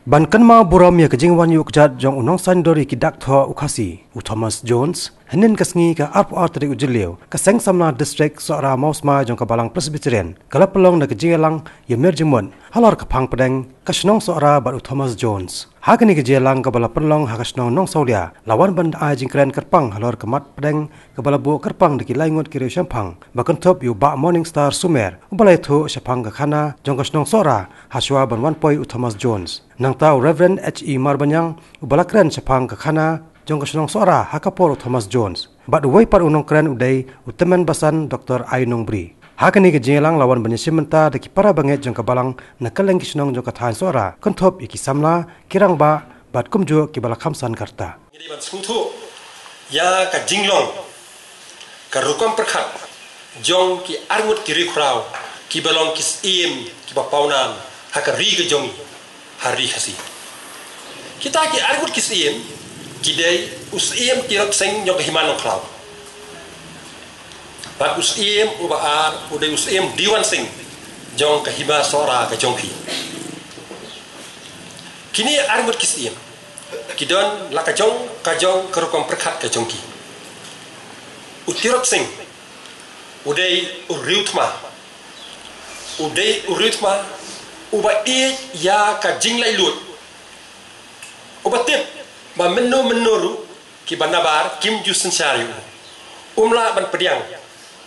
Ban kanma buram ya kejingwan yuk jat jong unong sandori ki dakthwa ukasi u Thomas Jones henin kasngi ka arp arteri ujileu ka seng samna district Sohra mausma jong ka balang presbyterian kala pelong na Jingïalang ya merjimon halar ka phang pedeng ka snong Sohra bat u Thomas Jones hakani ke Jingïalang ka bala pelong ha ka snong nong saulia lawan ban a jingkren kerpang halar ka mat pedeng ka bala bu kerpang diki laingot ki Shaphang bakan top yu ba morning star sumer balai thu Shaphang ka khana jong ka snong Sohra haswa ban 1 point u Thomas Jones nang tau Reverend H.E. Marbanyang ubalakren Shaphang ka khana jong ka snong Sohra hakapor Thomas Jones bat uwai par unong kren udai utemen basan Dr. Ainong Bri hakani ke Jingïalang lawan banyisimenta deki para banget jong ka balang nakaleng ki snong jong ka than Sohra kontop iki samla kirang ba bat kumju ki bala khamsan karta ngiri ban sungthu ya ka jinglong ka rukom perkhat jong ki arngut ki rikrau ki balong ki im ki bapaunan hakari ke jong hari khasi kita ki argut kisim kidai usim kirok seng nyok himanong klau bat usim ubaar udai usim diwan sing jong kahima Sohra ka jongki kini argut kisim kidon la ka jong kerukom perkhat ka jongki utirok sing udai uriutma uba ya ka jinglai lut uba tip ba menuru ki banabar kim ju sensari umla ban pediang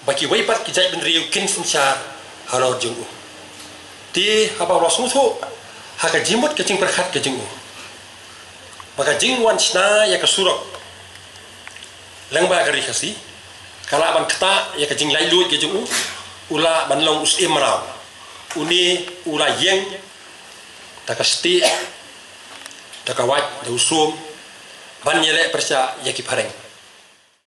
baki waipat ki jai ben riu kin sensar halor jung ti haba rosmu thu ha ka jimut ke jing perkhat ke jung maka jingwan sna ya ka surok langba gari khasi kala ban kata ya ka jinglai lut ke jung ula ban long us imrau uni ula yeng takasti takawat dausum ban yele persa yaki pareng